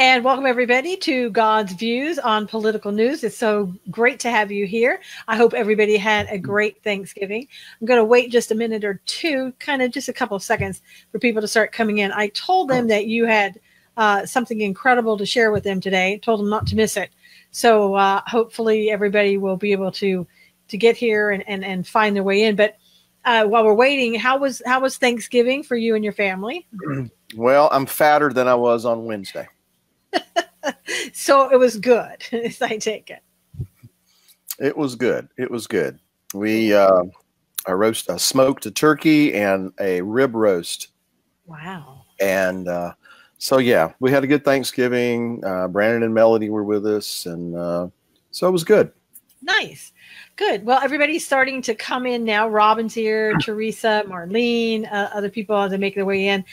And welcome everybody to God's Views on Political News. It's so great to have you here. I hope everybody had a great Thanksgiving. I'm going to wait just a minute or two, kind of just a couple of seconds for people to start coming in. I told them that you had something incredible to share with them today. Told them not to miss it. So hopefully everybody will be able to get here and find their way in. But while we're waiting, how was Thanksgiving for you and your family? Well, I'm fatter than I was on Wednesday. So it was good, as I take it. It was good. It was good. We smoked a turkey and a rib roast. Wow. And so, yeah, we had a good Thanksgiving. Brandon and Melody were with us, and so it was good. Nice. Good. Well, everybody's starting to come in now. Robin's here, Teresa, Marlene, other people as they make their way in.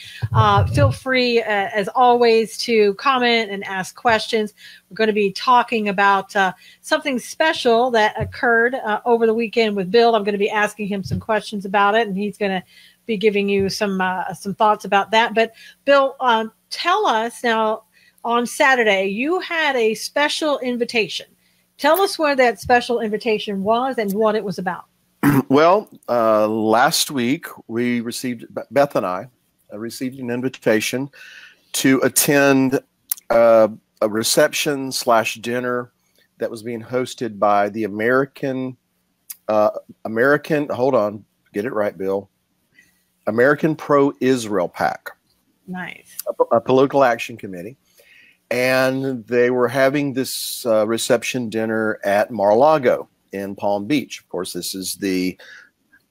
Feel free, as always, to comment and ask questions. We're going to be talking about something special that occurred over the weekend with Bill. I'm going to be asking him some questions about it, and he's going to be giving you some thoughts about that. But Bill, tell us now, on Saturday, you had a special invitation. Tell us where that special invitation was and what it was about. Well, last week we received, Beth and I received an invitation to attend a reception/dinner that was being hosted by the American, hold on, get it right, Bill, American Pro-Israel PAC. Nice. A political action committee. And they were having this reception dinner at Mar-a-Lago in Palm Beach. Of course, this is the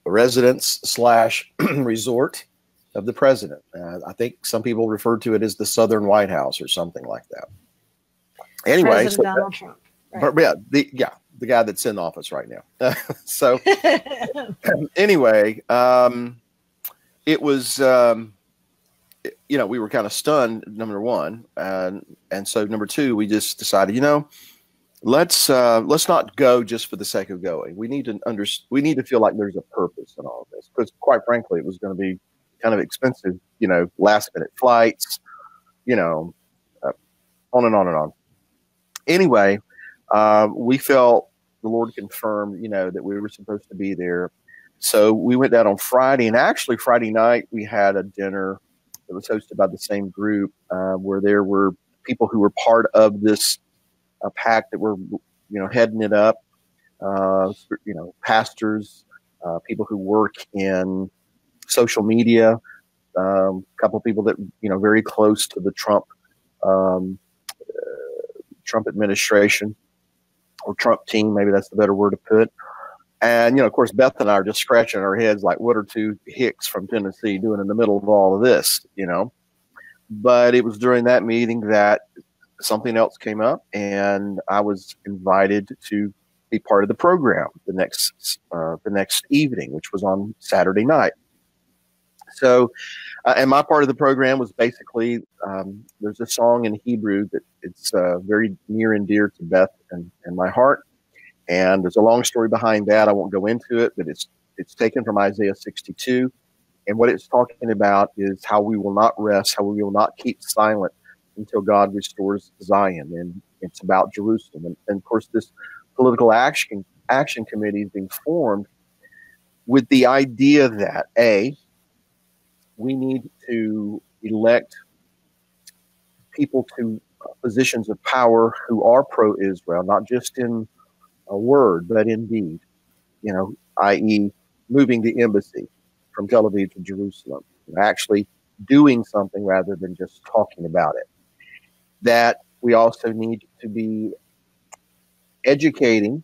residence/resort of the president. I think some people refer to it as the Southern White House or something like that. Anyway, President Donald Trump. Right. But the guy that's in office right now. So anyway, it was. We were kind of stunned, number one, and so number two, we just decided, let's not go just for the sake of going. We need to feel like there's a purpose in all of this, because quite frankly, it was going to be kind of expensive, last minute flights, on and on and on. Anyway, we felt the Lord confirmed, that we were supposed to be there, so we went down on Friday, and actually Friday night we had a dinner. It was hosted by the same group where there were people who were part of this PAC that were, heading it up. Pastors, people who work in social media, a couple of people that very close to the Trump administration or Trump team. Maybe that's the better word to put. And, of course, Beth and I are just scratching our heads like, what are two hicks from Tennessee doing in the middle of all of this, But it was during that meeting that something else came up, and I was invited to be part of the program the next evening, which was on Saturday night. So, and my part of the program was basically, there's a song in Hebrew that it's very near and dear to Beth and my heart. And there's a long story behind that. I won't go into it, but it's taken from Isaiah 62. And what it's talking about is how we will not rest, how we will not keep silent until God restores Zion. And it's about Jerusalem. And of course, this political action committee is being formed with the idea that, A, we need to elect people to positions of power who are pro-Israel, not just in a word, but in deed, i.e. moving the embassy from Tel Aviv to Jerusalem, actually doing something rather than just talking about it. That we also need to be educating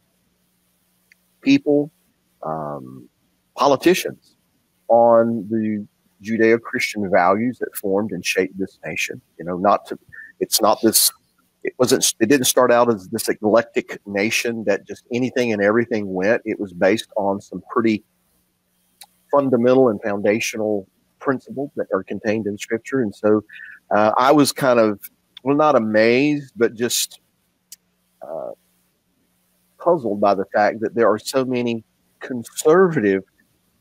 people, politicians, on the Judeo-Christian values that formed and shaped this nation. It didn't start out as this eclectic nation that just anything and everything went. It was based on some pretty fundamental and foundational principles that are contained in Scripture. And so I was kind of, not amazed, but just puzzled by the fact that there are so many conservative,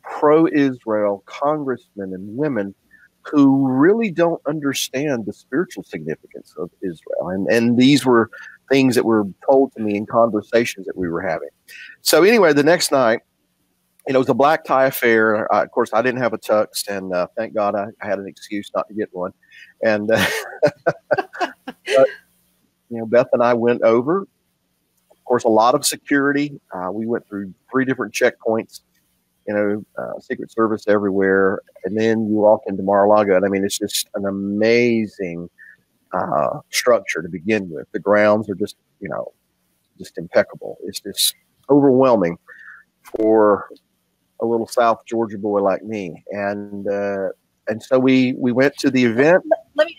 pro-Israel congressmen and women who really don't understand the spiritual significance of Israel. And these were things that were told to me in conversations that we were having. So anyway, the next night, it was a black tie affair. Of course, I didn't have a tux, and thank God I had an excuse not to get one. And but, Beth and I went over. Of course, a lot of security. We went through 3 different checkpoints. Secret Service everywhere, and then you walk into Mar-a-Lago, and I mean, it's just an amazing structure to begin with. The grounds are just impeccable. It's just overwhelming for a little South Georgia boy like me, and so we went to the event. Let me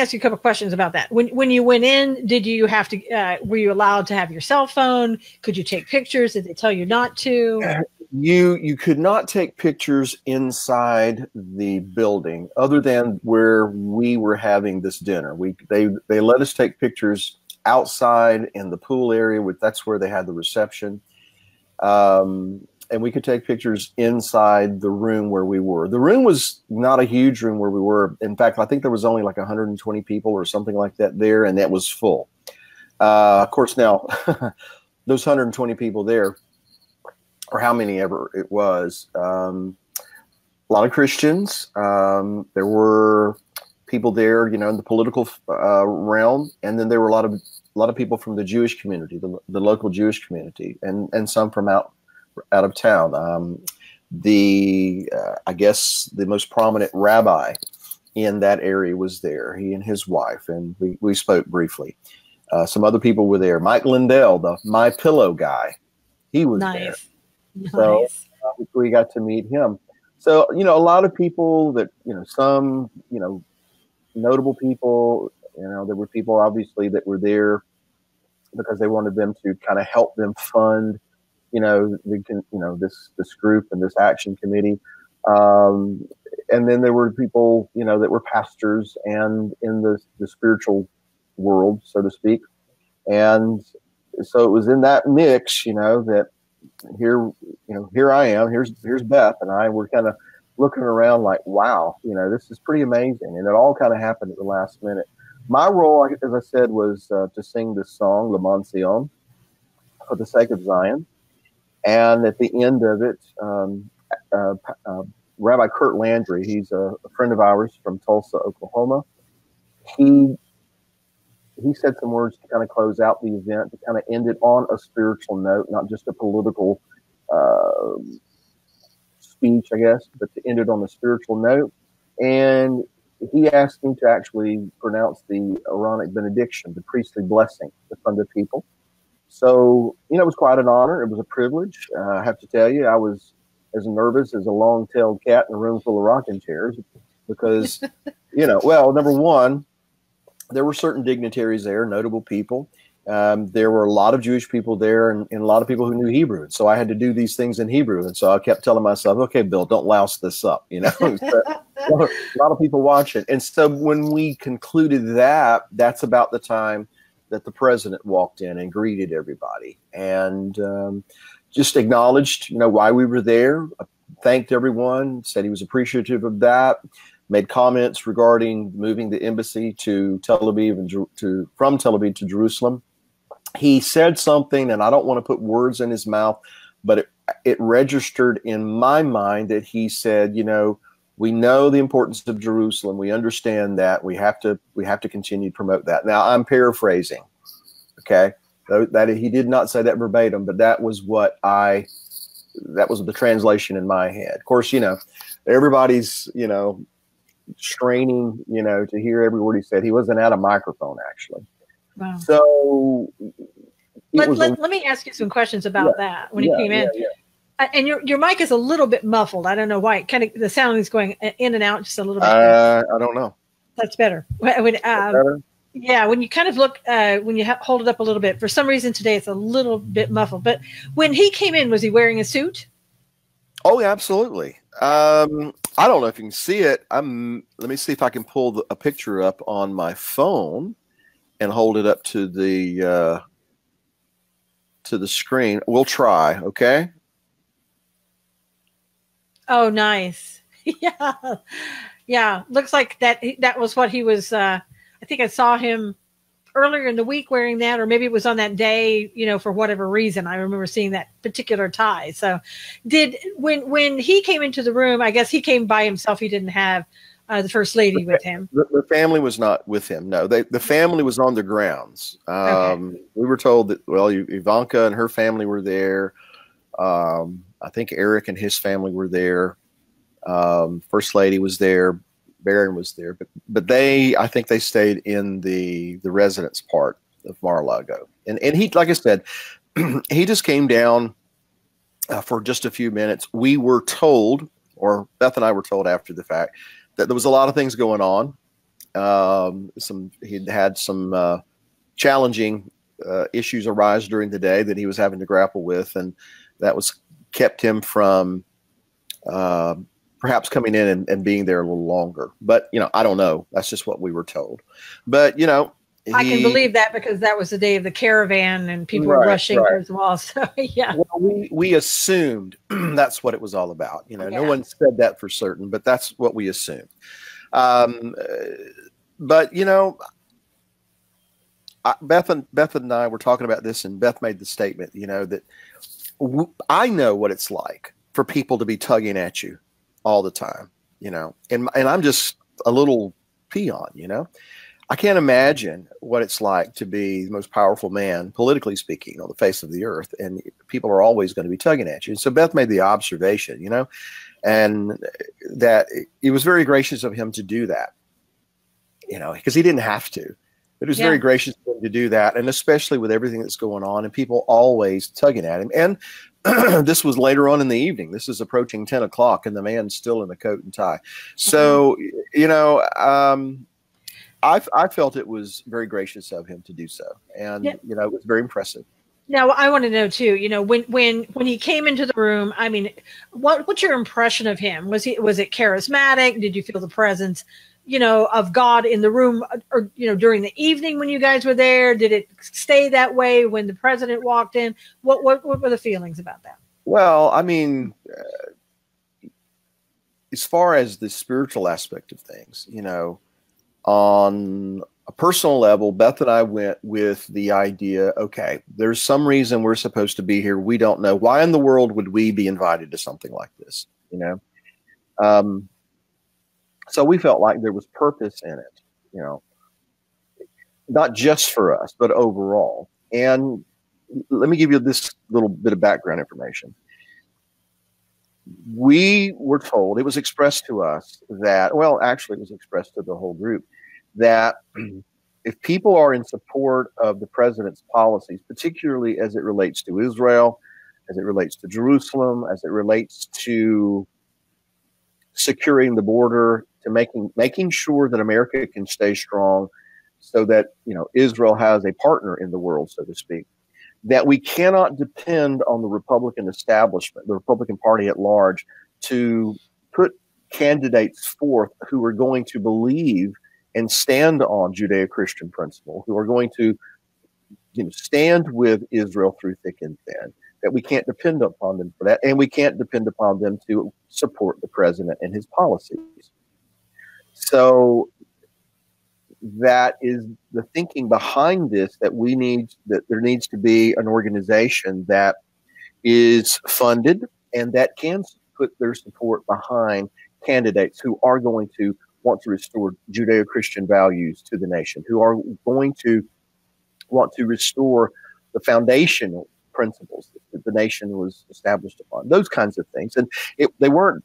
ask you a couple of questions about that. When you went in, did you have to? Were you allowed to have your cell phone? Could you take pictures? Did they tell you not to? You could not take pictures inside the building, other than where we were having this dinner. They let us take pictures outside in the pool area. That's where they had the reception. And we could take pictures inside the room where we were. The room was not a huge room where we were. In fact, I think there was only like 120 people or something like that there, and that was full. Of course, now those 120 people there, or how many ever it was, a lot of Christians. There were people there, in the political realm, and then there were a lot of people from the Jewish community, the local Jewish community, and some from out of town. I guess the most prominent rabbi in that area was there, he and his wife, and we spoke briefly. Some other people were there. Mike Lindell, the My Pillow guy, he was there. Nice. So we got to meet him. So, a lot of people that, some, notable people, there were people obviously that were there because they wanted them to kind of help them fund this group and this action committee. And then there were people, that were pastors and in the spiritual world, so to speak. And so it was in that mix, that here I am, here's Beth and I, we're kind of looking around like, wow, this is pretty amazing. And it all kind of happened at the last minute. My role, as I said, was to sing this song, Le Sion, for the sake of Zion. And at the end of it, Rabbi Kurt Landry, he's a friend of ours from Tulsa, Oklahoma. He said some words to kind of close out the event, to kind of end it on a spiritual note, not just a political speech, I guess, but to end it on a spiritual note. And he asked me to actually pronounce the Aaronic benediction, the priestly blessing upon the people. So, it was quite an honor. It was a privilege. I have to tell you, I was as nervous as a long-tailed cat in a room full of rocking chairs because, well, number one, there were certain dignitaries there, notable people. There were a lot of Jewish people there and a lot of people who knew Hebrew. And so I had to do these things in Hebrew. And so I kept telling myself, okay, Bill, don't louse this up. A lot of people watching. And so when we concluded that, that's about the time that the president walked in and greeted everybody and just acknowledged, why we were there, thanked everyone, said he was appreciative of that, made comments regarding moving the embassy to Tel Aviv and from Tel Aviv to Jerusalem. He said something, and I don't want to put words in his mouth, but it registered in my mind that he said, we know the importance of Jerusalem. We understand that. We have to continue to promote that. Now, I'm paraphrasing, okay? That he did not say that verbatim, but that was that was the translation in my head. Of course, everybody's, straining, to hear every word he said. He wasn't at a microphone, actually. Wow. So let me ask you some questions about that when he came in. Yeah. And your mic is a little bit muffled. I don't know why. The sound is going in and out just a little bit. I don't know. That's better. Better? Yeah, when you kind of look, when you hold it up a little bit, for some reason today it's a little bit muffled. But when he came in, was he wearing a suit? Oh, yeah, absolutely. I don't know if you can see it. Let me see if I can pull a picture up on my phone and hold it up to the screen. We'll try, okay? Oh, nice. Yeah. Yeah, looks like that was what he was. I think I saw him earlier in the week wearing that, or maybe it was on that day, for whatever reason. I remember seeing that particular tie. So when he came into the room, I guess he came by himself. He didn't have the first lady with him. The family was not with him. No, the family was on the grounds. Okay. We were told that, well, Ivanka and her family were there. I think Eric and his family were there. First lady was there. Barron was there, but I think they stayed in the residence part of Mar-a-Lago. And he, like I said, he just came down for just a few minutes. We were told, or Beth and I were told after the fact, that there was a lot of things going on. He'd had some challenging issues arise during the day that he was having to grapple with, and that kept him from perhaps coming in and being there a little longer. But, I don't know. That's just what we were told. But, I can believe that, because that was the day of the Caravan and people were rushing as well. So, yeah. Well, we assumed that's what it was all about. Yeah. No one said that for certain, but that's what we assumed. But, Beth and I were talking about this, and Beth made the statement, that I know what it's like for people to be tugging at you all the time, and I'm just a little peon, I can't imagine what it's like to be the most powerful man, politically speaking, on the face of the earth, and people are always going to be tugging at you. And so Beth made the observation, and that it was very gracious of him to do that, because he didn't have to. But it was very gracious of him to do that, and especially with everything that's going on and people always tugging at him. And this was later on in the evening. This is approaching 10 o'clock, and the man's still in the coat and tie. So, I felt it was very gracious of him to do so, and it was very impressive. Now, I want to know too. When he came into the room, I mean, what's your impression of him? Was it charismatic? Did you feel the presence, of God in the room, or during the evening when you guys were there? Did it stay that way when the president walked in? What were the feelings about that? Well, I mean, as far as the spiritual aspect of things, on a personal level, Beth and I went with the idea, okay, there's some reason we're supposed to be here. We don't know. Why in the world would we be invited to something like this? So we felt like there was purpose in it, not just for us, but overall. And let me give you this little bit of background information. We were told, it was expressed to us that, well, actually it was expressed to the whole group, that if people are in support of the president's policies, particularly as it relates to Israel, as it relates to Jerusalem, as it relates to securing the border, to making sure that America can stay strong, so that Israel has a partner in the world, so to speak, that we cannot depend on the Republican establishment, the Republican Party at large, to put candidates forth who are going to believe and stand on Judeo-Christian principle, who are going to stand with Israel through thick and thin, that we can't depend upon them for that, and we can't depend upon them to support the president and his policies. So that is the thinking behind this, that there needs to be an organization that is funded and that can put their support behind candidates who are going to want to restore Judeo-Christian values to the nation, who are going to want to restore the foundational principles that the nation was established upon, those kinds of things. And they weren't,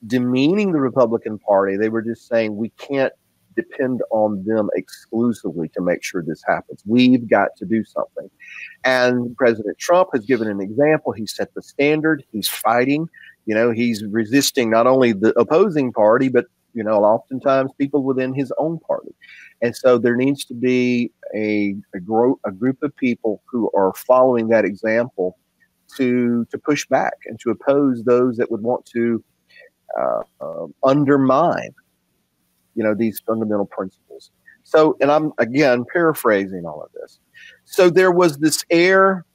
demeaning the Republican Party. They were just saying we can't depend on them exclusively to make sure this happens. We've got to do something. And President Trump has given an example. He set the standard. He's fighting. He's resisting not only the opposing party, but, oftentimes people within his own party. And so there needs to be a group of people who are following that example to push back and to oppose those that would want to undermine, these fundamental principles. So, and I'm again paraphrasing all of this. So there was this air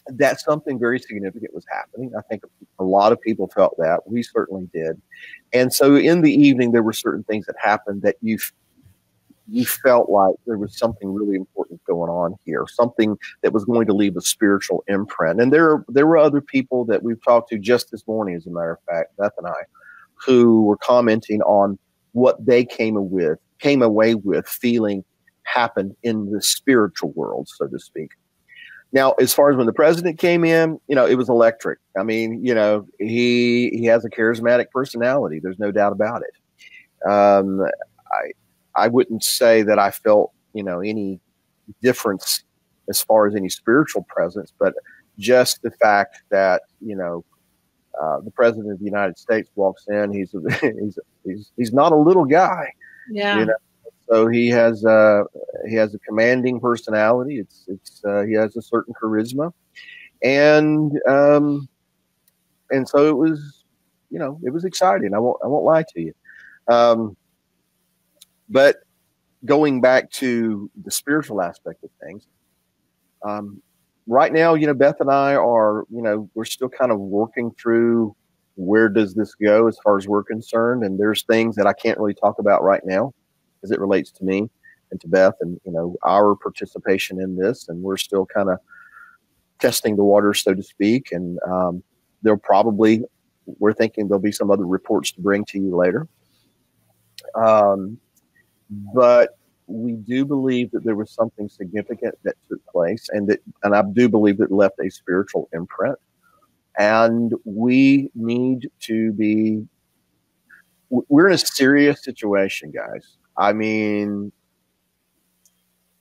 that something very significant was happening. I think a lot of people felt that. We certainly did. And so in the evening, there were certain things that happened that you felt like there was something really important going on here, something that was going to leave a spiritual imprint. And there were other people that we've talked to just this morning, as a matter of fact, Beth and I, who were commenting on what they came away with feeling happened in the spiritual world, so to speak. Now, as far as when the president came in, it was electric. I mean, he has a charismatic personality. There's no doubt about it. I wouldn't say that I felt, any difference as far as any spiritual presence, but just the fact that, the president of the United States walks in, he's not a little guy. Yeah. So he has a commanding personality. He has a certain charisma, and so it was, it was exciting. I won't lie to you. But going back to the spiritual aspect of things, right now, Beth and I are, we're still kind of working through where does this go as far as we're concerned, and there's things that I can't really talk about right now as it relates to me and to Beth and, our participation in this. And we're still kind of testing the waters, so to speak. And we're thinking there'll be some other reports to bring to you later. But we do believe that there was something significant that took place, and I do believe that it left a spiritual imprint. And we need to we're in a serious situation, guys. I mean,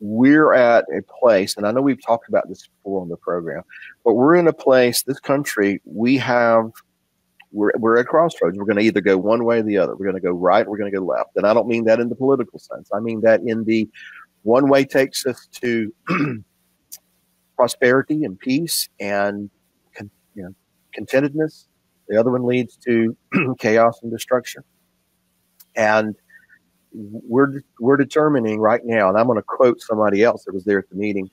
we're at a place, and I know we've talked about this before on the program, but we're in a place, this country, we're at crossroads. We're going to either go one way or the other. We're going to go right, we're going to go left. And I don't mean that in the political sense. I mean that in the one way takes us to prosperity and peace and contentedness. The other one leads to chaos and destruction. And we're determining right now, and I'm going to quote somebody else that was there at the meeting,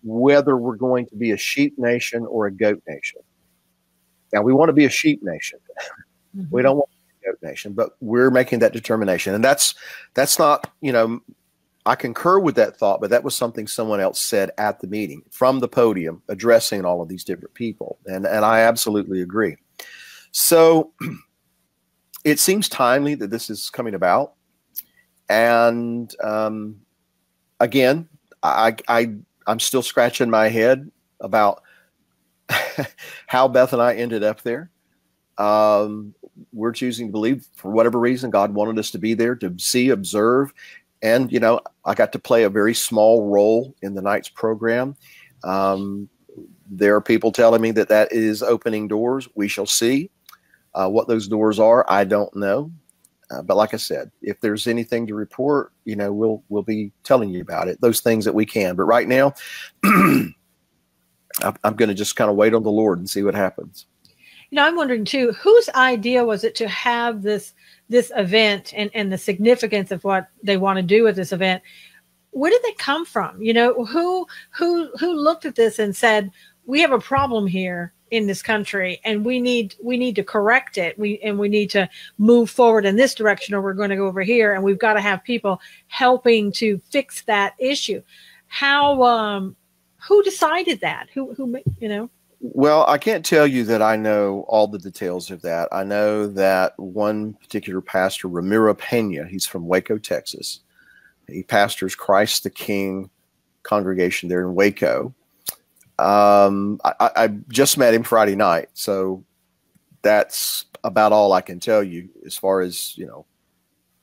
whether we're going to be a sheep nation or a goat nation. Now, we want to be a sheep nation. Mm-hmm. We don't want to be a goat nation, but we're making that determination. And that's not, I concur with that thought, but that was something someone else said at the meeting from the podium, addressing all of these different people. And I absolutely agree. So it seems timely that this is coming about. And again, I'm still scratching my head about how Beth and I ended up there. We're choosing to believe, for whatever reason, God wanted us to be there to see, observe. And, I got to play a very small role in the night's program. There are people telling me that is opening doors. We shall see. What those doors are, I don't know. But like I said, if there's anything to report, we'll be telling you about it, those things that we can. But right now, I'm going to just kind of wait on the Lord and see what happens. I'm wondering too, whose idea was it to have this event and the significance of what they want to do with this event? Where did they come from? Who looked at this and said, we have a problem here in this country and we need to correct it. We need to move forward in this direction, or we're going to go over here, and we've got to have people helping to fix that issue. Who decided that? Who? Well, I can't tell you that I know all the details of that. I know that one particular pastor, Ramiro Pena, he's from Waco, Texas. He pastors Christ the King congregation there in Waco. I just met him Friday night, so that's about all I can tell you as far as,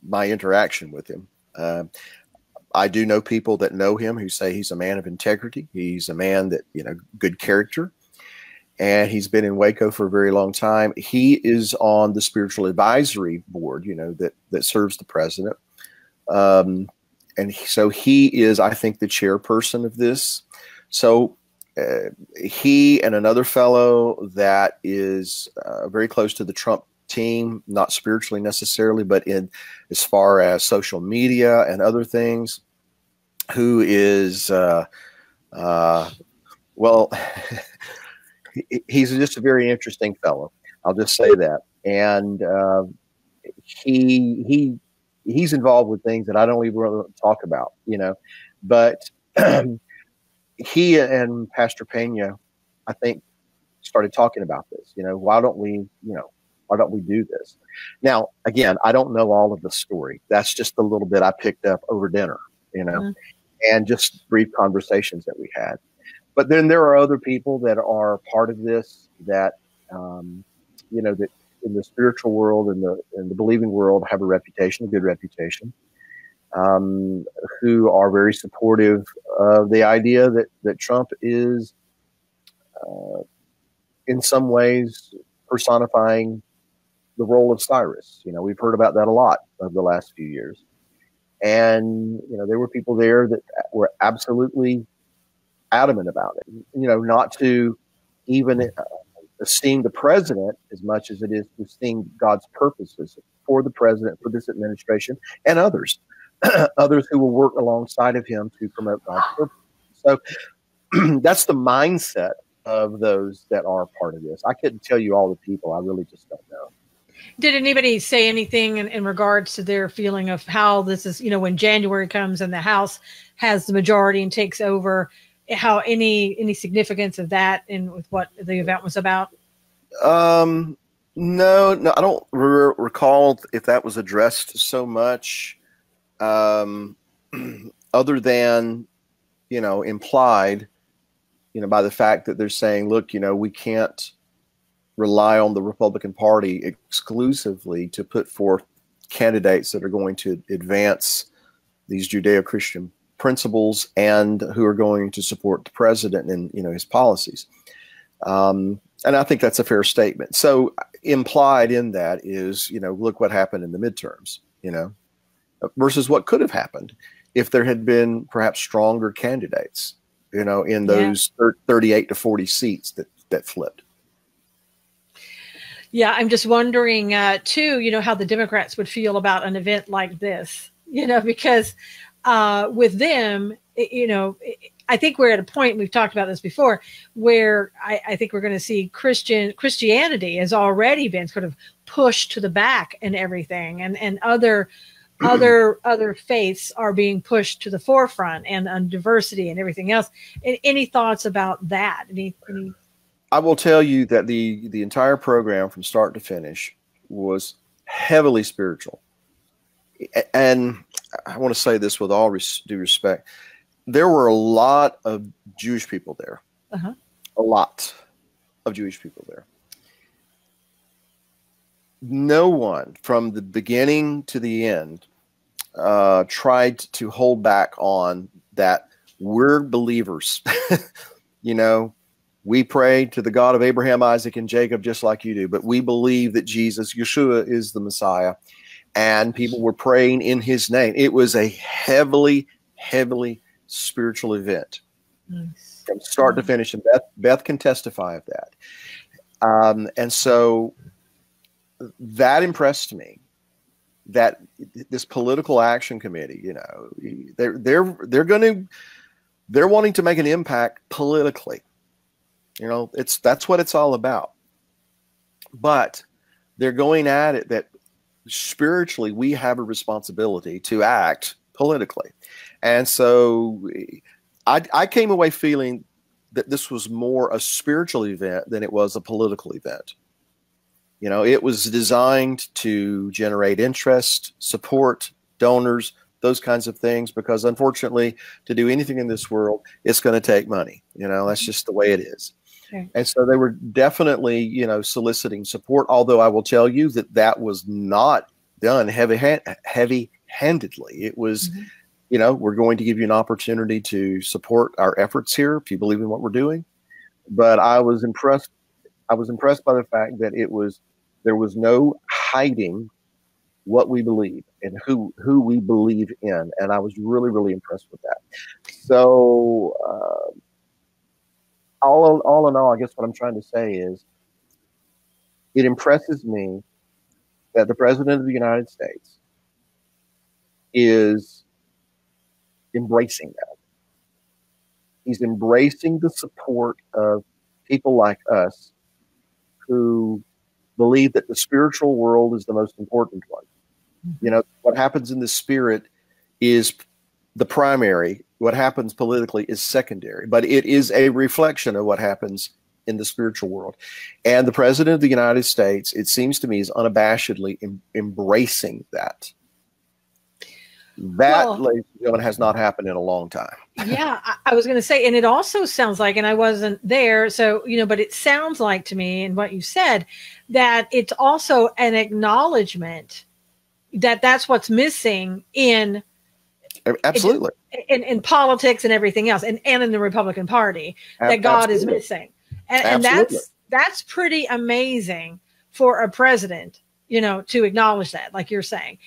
my interaction with him. I do know people that know him who say he's a man of integrity. He's a man that, good character. And he's been in Waco for a very long time. He is on the spiritual advisory board, that serves the president. And so he is, I think, the chairperson of this. So he and another fellow that is very close to the Trump team, not spiritually necessarily, but as far as social media and other things, who is Well, he's just a very interesting fellow. I'll just say that. And he's involved with things that I don't even really talk about, you know. But he and Pastor Pena, I think, started talking about this. You know, why don't we do this? Now, again, I don't know all of the story. That's just the little bit I picked up over dinner, you know, and just brief conversations that we had. But then there are other people that are part of this that, you know, that in the spiritual world and the believing world have a reputation, a good reputation, who are very supportive of the idea that Trump is, in some ways, personifying the role of Cyrus. You know, we've heard about that a lot over the last few years. And, you know, there were people there that were absolutely adamant about it, you know, not to even esteem the president as much as it is to esteem God's purposes for the president, for this administration, and others, others who will work alongside of him to promote God's purpose. So that's the mindset of those that are part of this. I couldn't tell you all the people. I really just don't know. Did anybody say anything in regards to their feeling of how this is, you know, when January comes and the House has the majority and takes over, how any significance of that in with what the event was about? No, I don't recall if that was addressed so much, other than, you know, implied, you know, by the fact that they're saying, look, you know, we can't rely on the Republican Party exclusively to put forth candidates that are going to advance these Judeo-Christian principles and who are going to support the president and, you know, his policies. And I think that's a fair statement. So implied in that is, you know, look what happened in the midterms, you know, versus what could have happened if there had been perhaps stronger candidates, you know, in those 38 to 40 seats that flipped. Yeah, I'm just wondering, too, you know, how the Democrats would feel about an event like this, you know, because with them, you know, I think we're at a point, we've talked about this before, where I think we're going to see Christianity has already been sort of pushed to the back and everything, and other faiths are being pushed to the forefront, and on diversity and everything else. Any thoughts about that? Any I will tell you that the entire program from start to finish was heavily spiritual. And I want to say this with all due respect. There were a lot of Jewish people there. A lot of Jewish people there. No one from the beginning to the end tried to hold back on that we're believers. You know, we pray to the God of Abraham, Isaac, and Jacob just like you do, but we believe that Jesus, Yeshua, is the Messiah, and people were praying in his name. It was a heavily, heavily spiritual event from start to finish, and Beth can testify of that. And so that impressed me, that this political action committee, you know, they're wanting to make an impact politically. You know, that's what it's all about. But they're going at it that spiritually we have a responsibility to act politically. And so I came away feeling that this was more a spiritual event than it was a political event. You know, it was designed to generate interest, support, donors, those kinds of things, because unfortunately, to do anything in this world, it's going to take money. You know, that's just the way it is. Okay. And so they were definitely, you know, soliciting support, although I will tell you that was not done heavy-handedly. It was, you know, we're going to give you an opportunity to support our efforts here if you believe in what we're doing. But I was impressed by the fact that there was no hiding what we believe and who we believe in. And I was really, really impressed with that. So all in all, I guess what I'm trying to say is it impresses me that the President of the United States is embracing that. He's embracing the support of people like us who believe that the spiritual world is the most important one. You know, what happens in the spirit is the primary. What happens politically is secondary, but it is a reflection of what happens in the spiritual world. And the President of the United States, it seems to me, is unabashedly embracing that. That, ladies and gentlemen, has not happened in a long time. Yeah, I was going to say, and it also sounds like, and I wasn't there, so, you know, but it sounds like to me in what you said, that it's also an acknowledgement that that's what's missing in absolutely in politics and everything else, and in the Republican Party, that God is missing. And that's pretty amazing for a president, you know, to acknowledge that, like you're saying.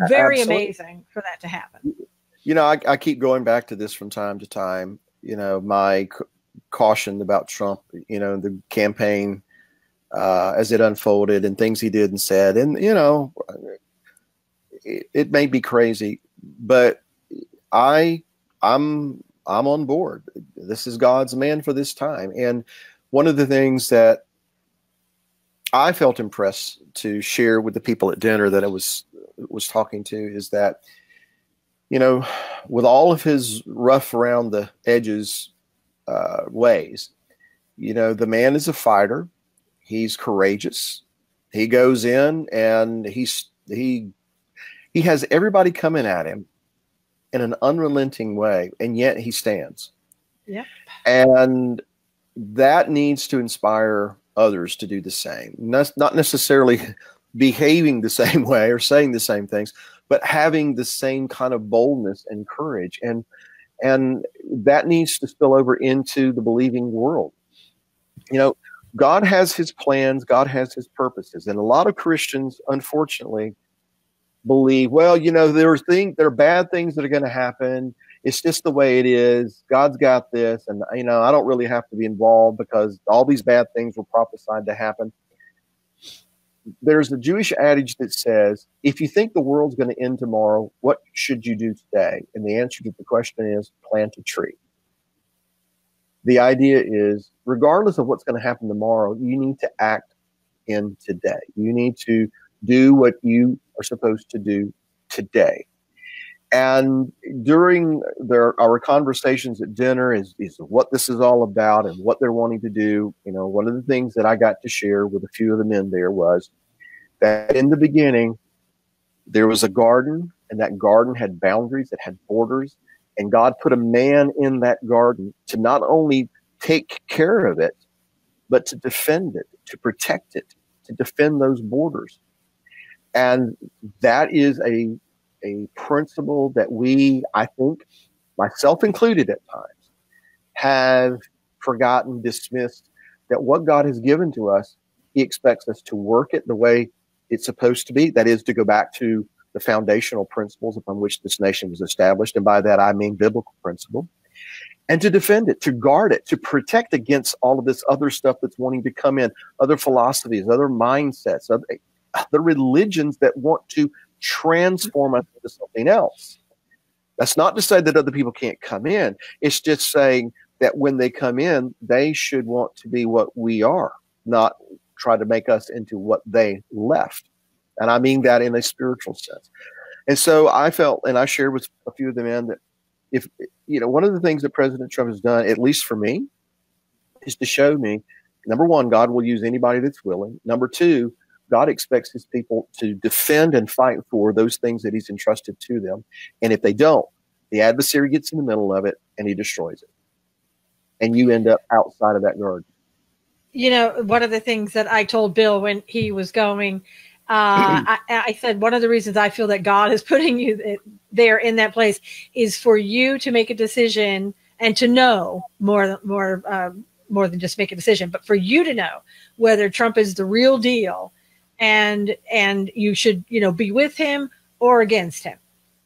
Very amazing for that to happen. You know, I keep going back to this from time to time. You know, my caution about Trump, you know, the campaign as it unfolded and things he did and said. And, you know, it may be crazy, but I'm on board. This is God's man for this time. And one of the things that I felt impressed to share with the people at dinner that I was talking to is that, you know, with all of his rough around the edges ways, you know, the man is a fighter. He's courageous. He goes in and he has everybody coming at him in an unrelenting way, and yet he stands. Yeah. And that needs to inspire others to do the same. Not necessarily behaving the same way or saying the same things, but having the same kind of boldness and courage. And that needs to spill over into the believing world. You know, God has his plans, God has his purposes. And a lot of Christians, unfortunately, believe, well, you know, there are bad things that are going to happen. It's just the way it is. God's got this. And, you know, I don't really have to be involved because all these bad things were prophesied to happen. There's a Jewish adage that says, if you think the world's going to end tomorrow, what should you do today? And the answer to the question is plant a tree. The idea is, regardless of what's going to happen tomorrow, you need to act in today. You need to do what you are supposed to do today. And during our conversations at dinner is what this is all about and what they're wanting to do. You know, one of the things that I got to share with a few of the men there was that in the beginning, there was a garden, and that garden had boundaries, it had borders, and God put a man in that garden to not only take care of it, but to defend it, to protect it, to defend those borders. And that is a principle that we, I think, myself included at times, have forgotten, dismissed, that what God has given to us, he expects us to work it the way it's supposed to be. That is, to go back to the foundational principles upon which this nation was established. And by that, I mean biblical principle. And to defend it, to guard it, to protect against all of this other stuff that's wanting to come in, other philosophies, other mindsets, other religions that want to transform us into something else. That's not to say that other people can't come in. It's just saying that when they come in, they should want to be what we are, not try to make us into what they left. And I mean that in a spiritual sense. And so I felt, and I shared with a few of the men, that if, you know, one of the things that President Trump has done, at least for me, is to show me, number one, God will use anybody that's willing. Number two, God expects his people to defend and fight for those things that he's entrusted to them. And if they don't, the adversary gets in the middle of it and he destroys it. And you end up outside of that garden. You know, one of the things that I told Bill when he was going, I said, one of the reasons I feel that God is putting you there in that place is for you to make a decision and to know more than just make a decision, but for you to know whether Trump is the real deal. And you should, you know, be with him or against him.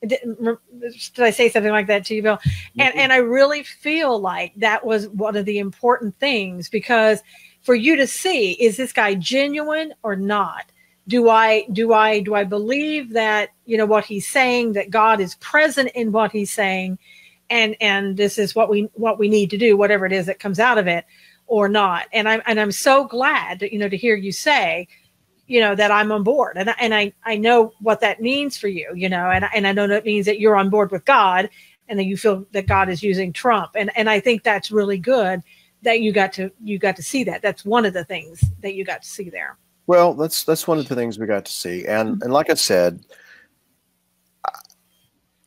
Did I say something like that to you, Bill? And I really feel like that was one of the important things, because for you to see, is this guy genuine or not? Do I believe that, you know, what he's saying, that God is present in what he's saying, and this is what we need to do, whatever it is that comes out of it or not. And I'm so glad that, to hear you say, that I'm on board, and I know what that means for you, and I know that means that you're on board with God, and that you feel that God is using Trump, and I think that's really good that you got to see that. That's one of the things that you got to see there. Well, that's one of the things we got to see, and like I said,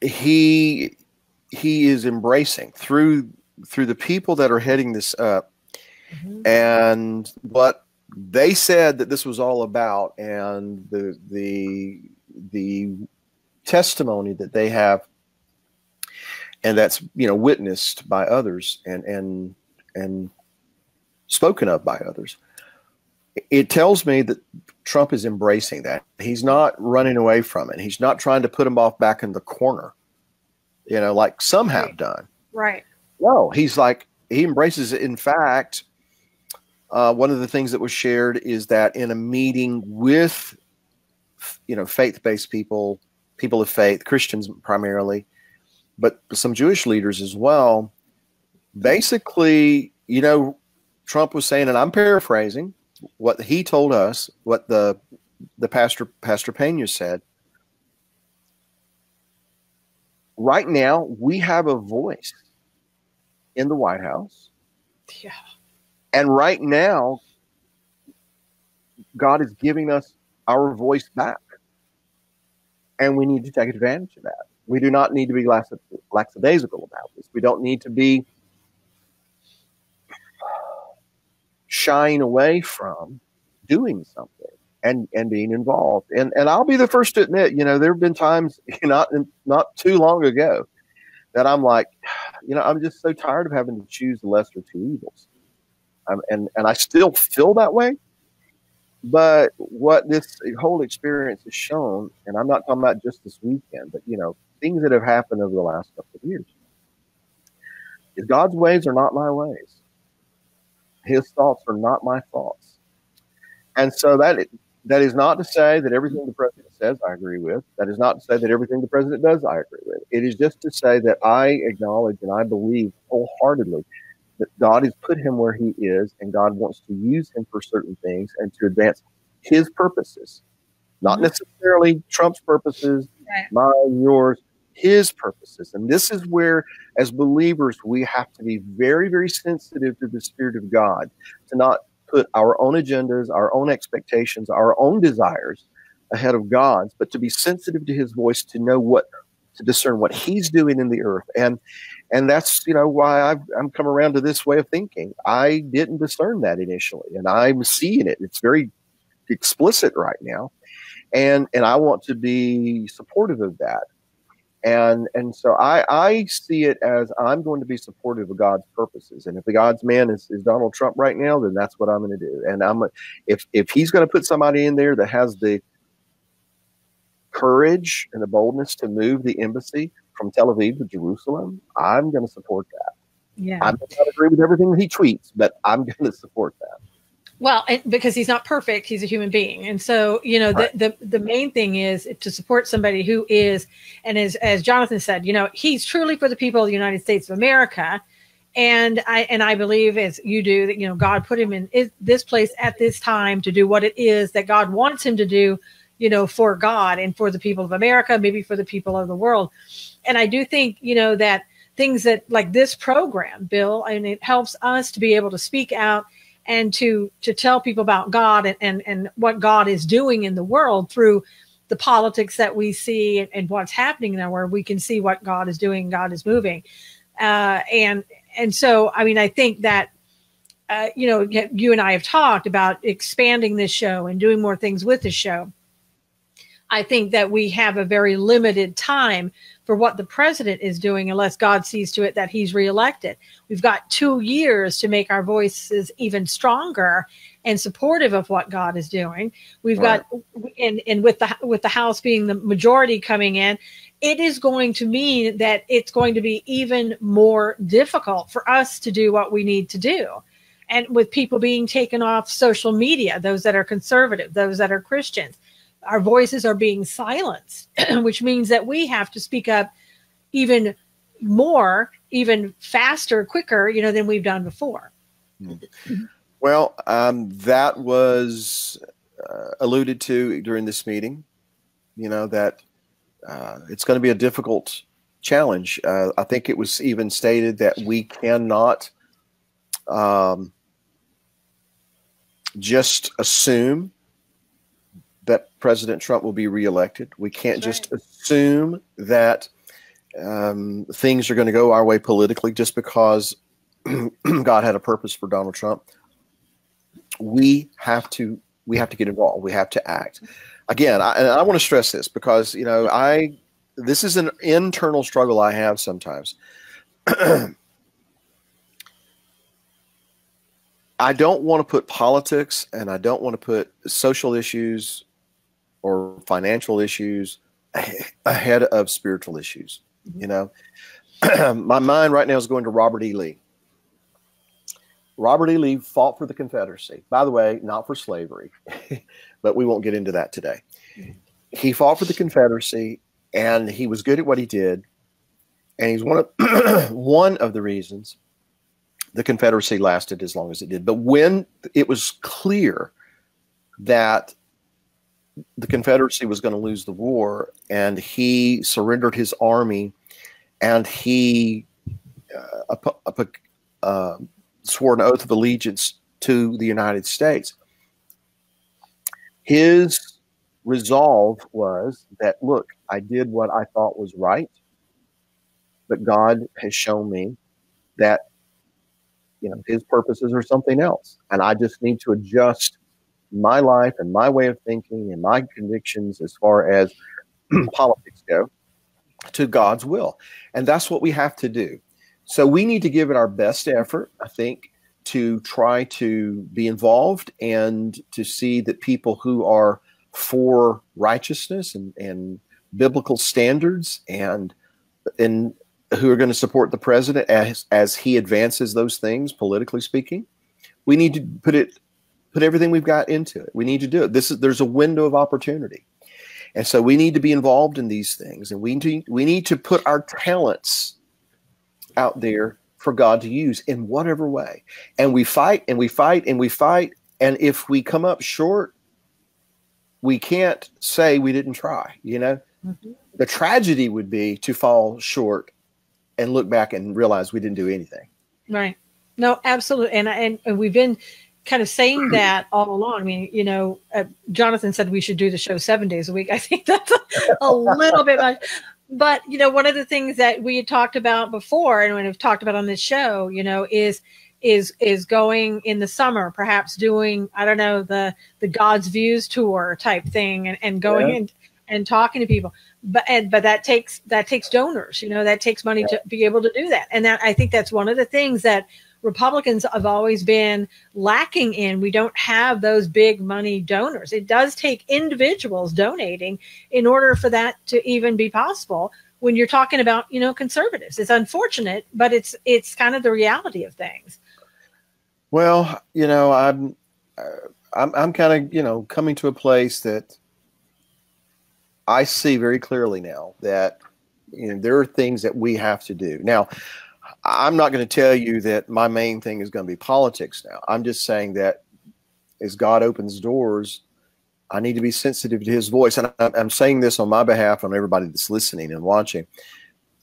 he is embracing through the people that are heading this up, and what they said that this was all about, and the testimony that they have, and that's witnessed by others and spoken of by others. It tells me that Trump is embracing that. He's not running away from it. He's not trying to put him off back in the corner, like some have done. Right. No, he embraces it. In fact, one of the things that was shared is that in a meeting with, faith-based people of faith, Christians primarily, but some Jewish leaders as well, basically, Trump was saying, and I'm paraphrasing what he told us, what the Pastor Pena said. Right now, we have a voice in the White House. Yeah. And right now, God is giving us our voice back. And we need to take advantage of that. We do not need to be lackadaisical about this. We don't need to be shying away from doing something and being involved. And I'll be the first to admit, there have been times, not too long ago, that I'm like, I'm just so tired of having to choose the lesser two evils. And I still feel that way. But what this whole experience has shown, and I'm not talking about just this weekend, but, things that have happened over the last couple of years, is God's ways are not my ways. His thoughts are not my thoughts. And so that is not to say that everything the president says I agree with. That is not to say that everything the president does I agree with. It is just to say that I acknowledge and I believe wholeheartedly that God has put him where he is, and God wants to use him for certain things and to advance his purposes, not necessarily Trump's purposes, mine, yours, his purposes. And this is where, as believers, we have to be very, very sensitive to the Spirit of God, to not put our own agendas, our own expectations, our own desires ahead of God's, but to be sensitive to his voice, to know to discern what he's doing in the earth. And that's, why I'm come around to this way of thinking. I didn't discern that initially, and I'm seeing it. It's very explicit right now. And I want to be supportive of that. And so I see it as I'm going to be supportive of God's purposes. And if the God's man is Donald Trump right now, then that's what I'm going to do. And if he's going to put somebody in there that has the courage and the boldness to move the embassy from Tel Aviv to Jerusalem, I'm going to support that. Yeah. I may not agree with everything that he tweets, but I'm going to support that. Well, because he's not perfect, he's a human being. And so, right. the main thing is to support somebody who is, and as Jonathan said, he's truly for the people of the United States of America. And I believe, as you do, that, God put him in this place at this time to do what it is that God wants him to do, for God and for the people of America, maybe for the people of the world. And I do think, that things that like this program, Bill, and it helps us to be able to speak out and to tell people about God and what God is doing in the world through the politics that we see and what's happening in our world. We can see what God is doing, God is moving. And so, I think that, you and I have talked about expanding this show and doing more things with the show. I think that we have a very limited time for what the president is doing unless God sees to it that he's reelected. We've got 2 years to make our voices even stronger and supportive of what God is doing. We've got, and with the House being the majority coming in, it is going to mean that it's going to be even more difficult for us to do what we need to do. And with people being taken off social media, those that are conservative, those that are Christians, our voices are being silenced, which means that we have to speak up even more, even faster, quicker, than we've done before. Well, that was alluded to during this meeting, that it's going to be a difficult challenge. I think it was even stated that we cannot just assume that President Trump will be reelected. We can't just assume that things are going to go our way politically just because God had a purpose for Donald Trump. We have to get involved. We have to act. Again, I want to stress this because, this is an internal struggle I have sometimes. I don't want to put politics and I don't want to put social issues or financial issues ahead of spiritual issues. My mind right now is going to Robert E. Lee. Robert E. Lee fought for the Confederacy. By the way, not for slavery, but we won't get into that today. He fought for the Confederacy, and he was good at what he did. And he's one of the reasons the Confederacy lasted as long as it did. But when it was clear that the Confederacy was going to lose the war, and he surrendered his army, and he swore an oath of allegiance to the United States, his resolve was that, look, I did what I thought was right, but God has shown me that his purposes are something else, and I just need to adjust my life and my way of thinking and my convictions as far as politics go to God's will. And that's what we have to do. So we need to give it our best effort, I think, to try to be involved and to see that people who are for righteousness and biblical standards and who are going to support the president as he advances those things, politically speaking, we need to put everything we've got into it. We need to do it. There's a window of opportunity. And so we need to be involved in these things, and we need to put our talents out there for God to use in whatever way. And we fight and we fight and we fight. And if we come up short, we can't say we didn't try, The tragedy would be to fall short and look back and realize we didn't do anything. Right. No, absolutely. And we've been kind of saying that all along. I mean, Jonathan said we should do the show 7 days a week. I think that's a little bit much. But, one of the things that we had talked about before and we've talked about on this show, is going in the summer, perhaps doing, I don't know, the God's Views tour type thing and going in and talking to people. But that takes donors, that takes money to be able to do that. And I think that's one of the things that Republicans have always been lacking in. We don't have those big money donors. It does take individuals donating in order for that to even be possible when you're talking about, conservatives. It's unfortunate, but it's kind of the reality of things. Well, I'm kind of, coming to a place that I see very clearly now that, there are things that we have to do. Now, I'm not going to tell you that my main thing is going to be politics now. I'm just saying that as God opens doors, I need to be sensitive to his voice. And I'm saying this on my behalf, on everybody that's listening and watching.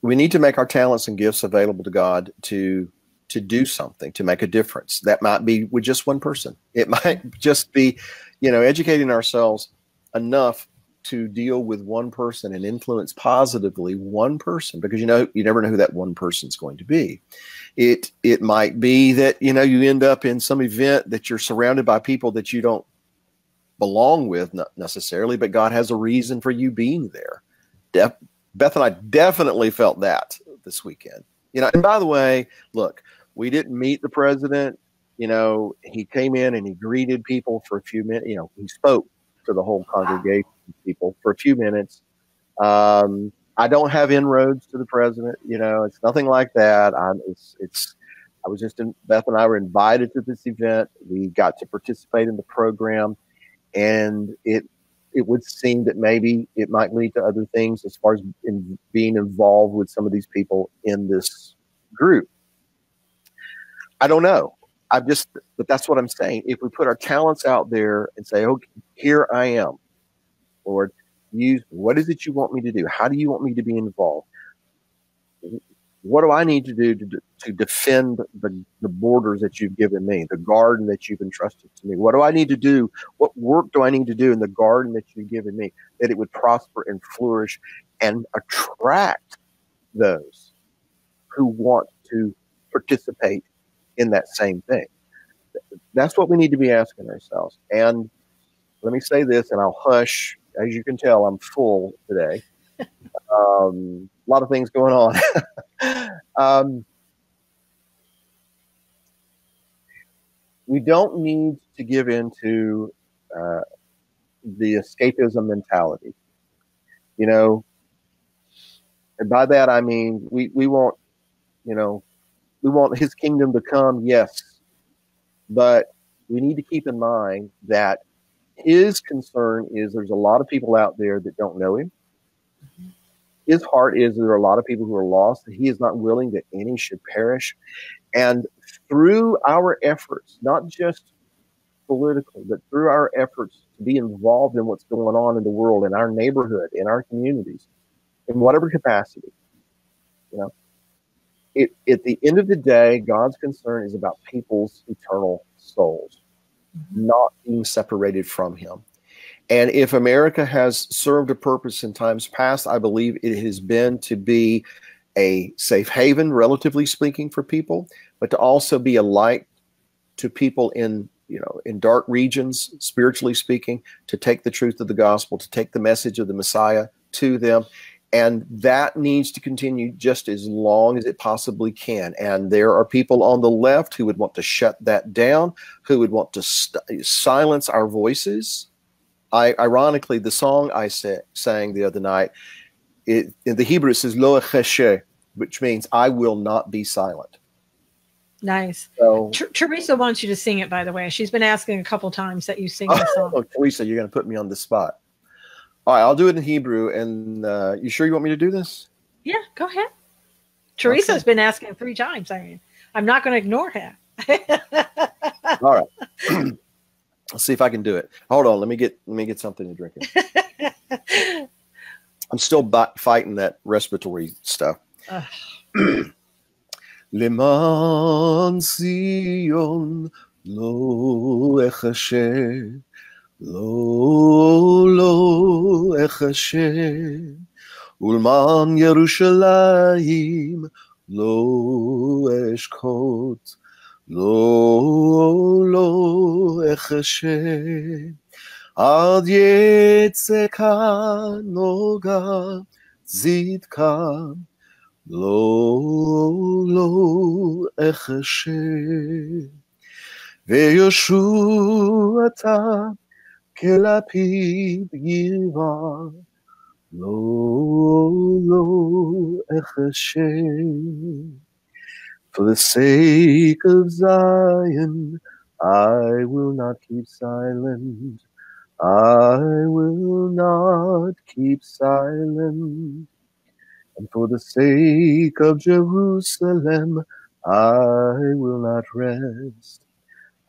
We need to make our talents and gifts available to God to do something, to make a difference. That might be with just one person. It might just be, educating ourselves enough to deal with one person and influence positively one person, because you never know who that one person's going to be. It might be that you end up in some event that you're surrounded by people that you don't belong with, not necessarily, but God has a reason for you being there. Beth and I definitely felt that this weekend. And by the way, look, we didn't meet the president. He came in and he greeted people for a few minutes. He spoke to the whole congregation of people for a few minutes. I don't have inroads to the president. It's nothing like that. Beth and I were invited to this event. We got to participate in the program, and it it would seem that maybe it might lead to other things as far as being involved with some of these people in this group. I don't know. But that's what I'm saying. If we put our talents out there and say, okay, here I am, Lord, what is it you want me to do? How do you want me to be involved? What do I need to do to defend the borders that you've given me, the garden that you've entrusted to me? What do I need to do? What work do I need to do in the garden that you've given me that it would prosper and flourish and attract those who want to participate in that same thing? That's what we need to be asking ourselves. And let me say this, and I'll hush. As you can tell, I'm full today. A lot of things going on. We don't need to give into the escapism mentality. You know, and by that I mean we want, we want his kingdom to come, yes, but we need to keep in mind that his concern is there's a lot of people out there that don't know him. His heart is there are a lot of people who are lost, that he is not willing that any should perish. And through our efforts, not just political, but through our efforts to be involved in what's going on in the world, in our neighborhood, in our communities, in whatever capacity, at the end of the day, God's concern is about people's eternal souls, not being separated from him. And if America has served a purpose in times past, I believe it has been to be a safe haven, relatively speaking, for people, but to also be a light to people in dark regions, spiritually speaking, to take the truth of the gospel, to take the message of the Messiah to them. And that needs to continue just as long as it possibly can. And there are people on the left who would want to shut that down, who would want to silence our voices. Ironically, the song I sang the other night, in the Hebrew, it says, Lo echeshe, which means I will not be silent. Nice. So, Teresa wants you to sing it, by the way. She's been asking a couple times that you sing the song. Oh, Teresa, you're going to put me on the spot. All right, I'll do it in Hebrew. And you sure you want me to do this? Yeah, go ahead. Teresa's been asking 3 times. I mean, I'm not going to ignore her. All right. Let's see if I can do it. Hold on. Let me get something to drink. I'm still fighting that respiratory stuff. Leman Zion lo echashe, lo echashe, ulman Yerushalayim lo eshkot, lo echashe, ad yetzeka noga zidka, lo echashe, veyoshuata kelapid yiva, lo echashe. For the sake of Zion, I will not keep silent. I will not keep silent. And for the sake of Jerusalem, I will not rest.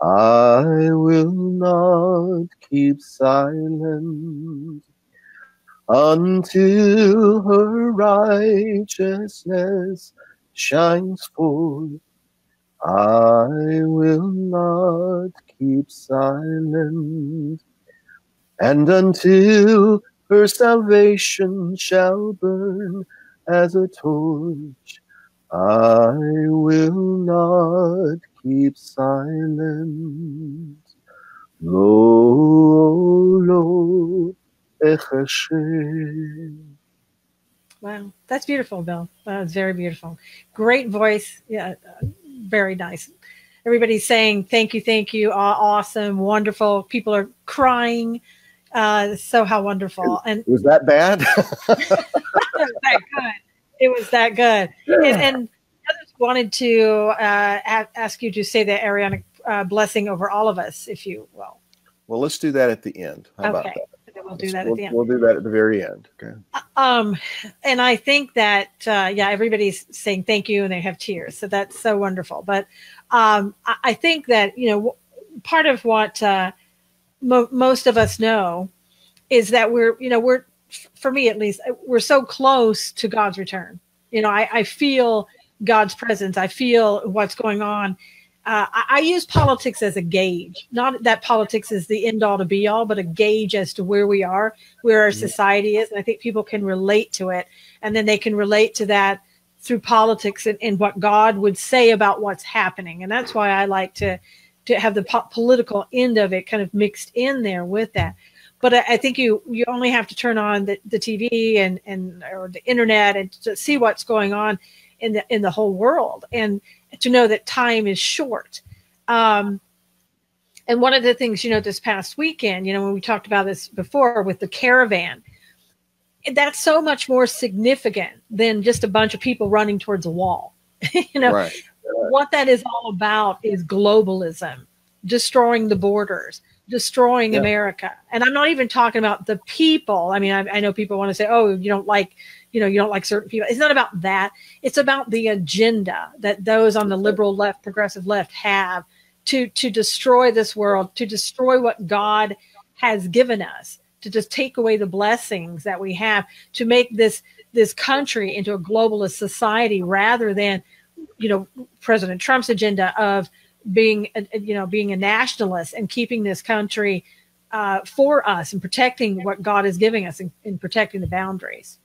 I will not keep silent until her righteousness shines forth. I will not keep silent, and until her salvation shall burn as a torch, I will not keep silent. Lo echashe. Wow, that's beautiful, Bill. That's very beautiful. Great voice. Yeah, very nice. Everybody's saying thank you, awesome, wonderful. People are crying. So how wonderful. And was that bad? It was that good. It was that good. And I just wanted to ask you to say the Arianic blessing over all of us, if you will. Well, let's do that at the end. How about that? we'll do that at the end. We'll do that at the very end. Okay. And I think that, everybody's saying thank you and they have tears. So that's so wonderful. But I think that, part of what most of us know is that we're, for me at least, we're so close to God's return. I feel God's presence. I feel what's going on. I use politics as a gauge, not that politics is the end all to be all, but a gauge as to where we are, where our society is. And I think people can relate to it. And then they can relate to that through politics and what God would say about what's happening. And that's why I like to have the political end of it kind of mixed in there with that. But I think you only have to turn on the TV and or the internet and to see what's going on in the whole world, and to know that time is short. And one of the things, this past weekend, when we talked about this before with the Caravan, that's so much more significant than just a bunch of people running towards a wall. Right. What that is all about is globalism, destroying the borders, destroying America. And I'm not even talking about the people. I mean, I know people want to say, oh, you don't like certain people. It's not about that. It's about the agenda that those on the liberal left, progressive left have to destroy this world, to destroy what God has given us, to just take away the blessings that we have, to make this country into a globalist society rather than, President Trump's agenda of being a nationalist and keeping this country for us and protecting what God is giving us and protecting the boundaries.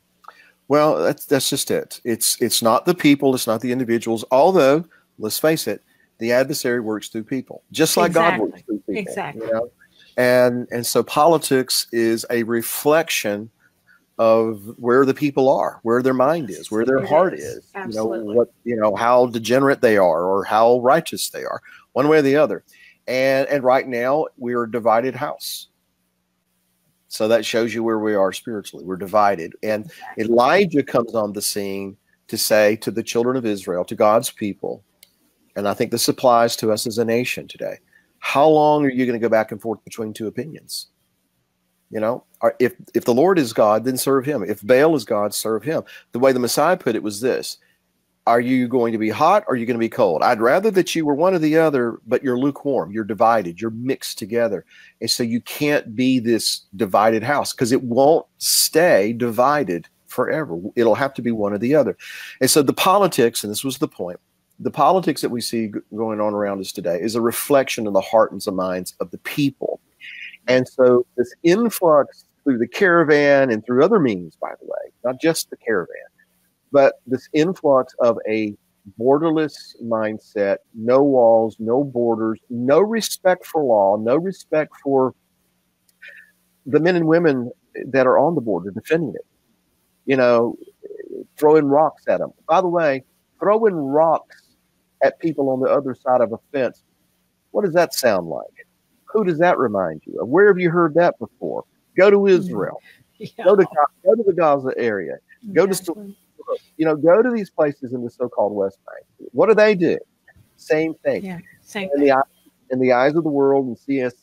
Well, that's just it. It's not the people, it's not the individuals. Although, let's face it, the adversary works through people, just like God works through people. Exactly. And so politics is a reflection of where the people are, where their mind is, where their heart is. Absolutely. How degenerate they are or how righteous they are, one way or the other. And right now we're a divided house. So that shows you where we are spiritually. We're divided. And Elijah comes on the scene to say to the children of Israel, to God's people, and I think this applies to us as a nation today, how long are you going to go back and forth between two opinions? If the Lord is God, then serve him. If Baal is God, serve him. The way the Messiah put it was this: are you going to be hot or are you going to be cold? I'd rather that you were one or the other, but you're lukewarm, you're divided, you're mixed together. And so you can't be this divided house because it won't stay divided forever. It'll have to be one or the other. And so the politics, and this was the point, the politics that we see going on around us today is a reflection of the heart and the minds of the people. And so this influx through the Caravan and through other means, by the way, not just the Caravan, but this influx of a borderless mindset, no walls, no borders, no respect for law, no respect for the men and women that are on the border defending it, throwing rocks at them. By the way, throwing rocks at people on the other side of a fence, what does that sound like? Who does that remind you of? Where have you heard that before? Go to Israel. Yeah. Go to the Gaza area. Go to these places in the so-called West Bank. What do they do? Same thing. Yeah, same thing. In the eyes of the world and CNN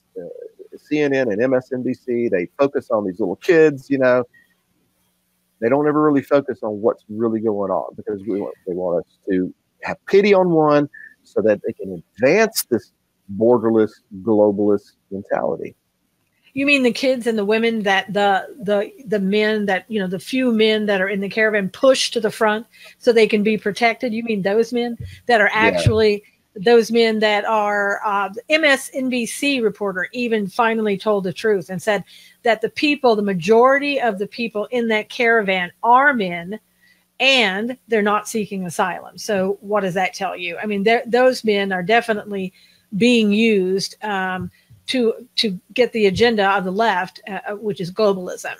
and MSNBC, they focus on these little kids. They don't ever really focus on what's really going on because they want us to have pity on one so that they can advance this borderless globalist mentality. You mean the kids and the women that the men that, the few men that are in the Caravan push to the front so they can be protected? You mean those men that are actually those men that are the MSNBC reporter even finally told the truth and said that the majority of the people in that Caravan are men and they're not seeking asylum. So what does that tell you? I mean, those men are definitely being used to get the agenda of the left, which is globalism.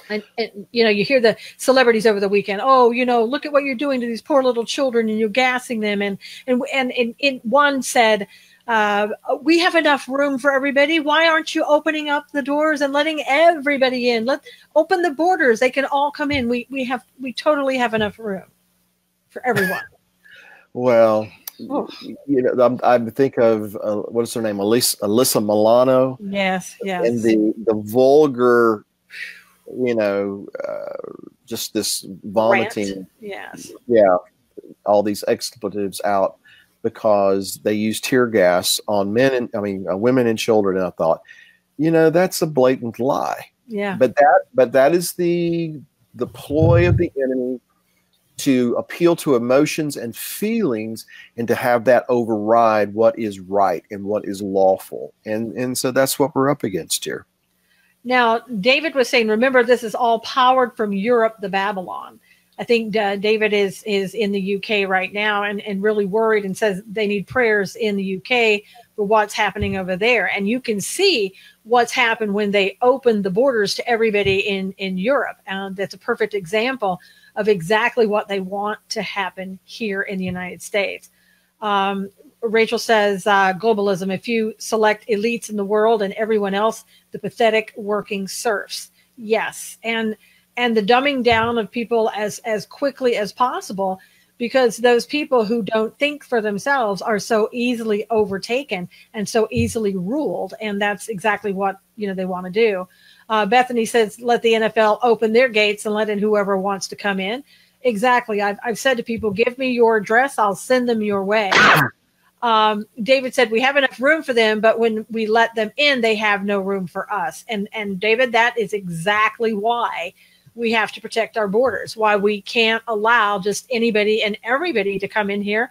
And you hear the celebrities over the weekend, look at what you're doing to these poor little children and you're gassing them. And one said, we have enough room for everybody. Why aren't you opening up the doors and letting everybody in? Open the borders. They can all come in. We totally have enough room for everyone. Well, you know, I think of what is her name, Alyssa Milano. Yes, yes. And the vulgar, you know, just this vomiting. Rant. Yes. Yeah, all these expletives out because they use tear gas on women and children. And I thought, you know, that's a blatant lie. Yeah. But that is the ploy of the enemy to appeal to emotions and feelings and to have that override what is right and what is lawful. And so that's what we're up against here. Now, David was saying, remember, this is all powered from Europe, the Babylon. I think David is in the UK right now and really worried and says they need prayers in the UK for what's happening over there. And you can see what's happened when they opened the borders to everybody in Europe. That's a perfect example of exactly what they want to happen here in the United States. Rachel says, globalism, if you select elites in the world and everyone else, the pathetic working serfs. Yes. And the dumbing down of people as quickly as possible, because those people who don't think for themselves are so easily overtaken and so easily ruled. And that's exactly what, they want to do. Bethany says, let the NFL open their gates and let in whoever wants to come in. Exactly. I've said to people, give me your address. I'll send them your way. David said, we have enough room for them, but when we let them in, they have no room for us. And David, that is exactly why we have to protect our borders, why we can't allow just anybody and everybody to come in here.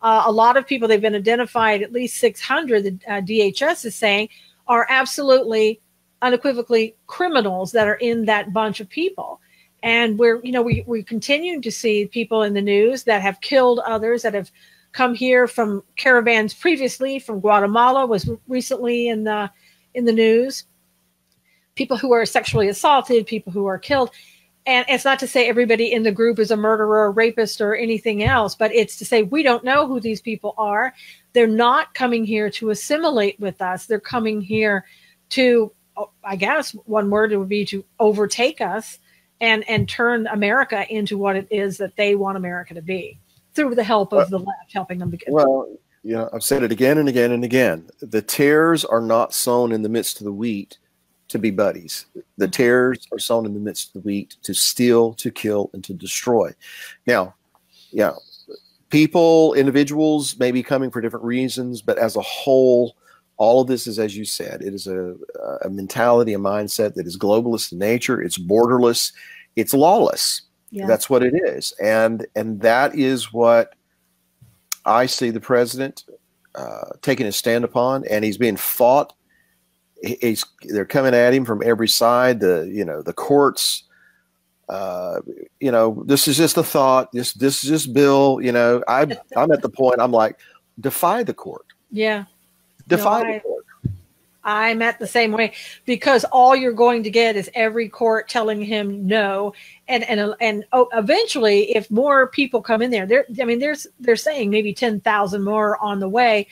A lot of people, they've been identified, at least 600, the DHS is saying, are absolutely unequivocally criminals that are in that bunch of people. And we're continuing to see people in the news that have killed others, that have come here from caravans previously, from Guatemala was recently in the news. People who are sexually assaulted, people who are killed. And it's not to say everybody in the group is a murderer, a rapist, or anything else, but it's to say we don't know who these people are. They're not coming here to assimilate with us. They're coming here to, I guess one word would be to overtake us and turn America into what it is that they want America to be, through the help of the left, helping them to get. Well, I've said it again and again and again. The tares are not sown in the midst of the wheat to be buddies. The tares are sown in the midst of the wheat to steal, to kill, and to destroy. Now, people, individuals may be coming for different reasons, but as a whole, all of this is, as you said, it is a mentality, a mindset that is globalist in nature. It's borderless. It's lawless. Yeah. That's what it is. And that is what I see the president taking a stand upon, and he's being fought. They're coming at him from every side. The courts, this is just a thought. This is just Bill, I'm at the point, I'm like, defy the court. Yeah. Defy the court. I'm at the same way, because all you're going to get is every court telling him no. And eventually, if more people come in there, they're saying maybe 10,000 more on the way,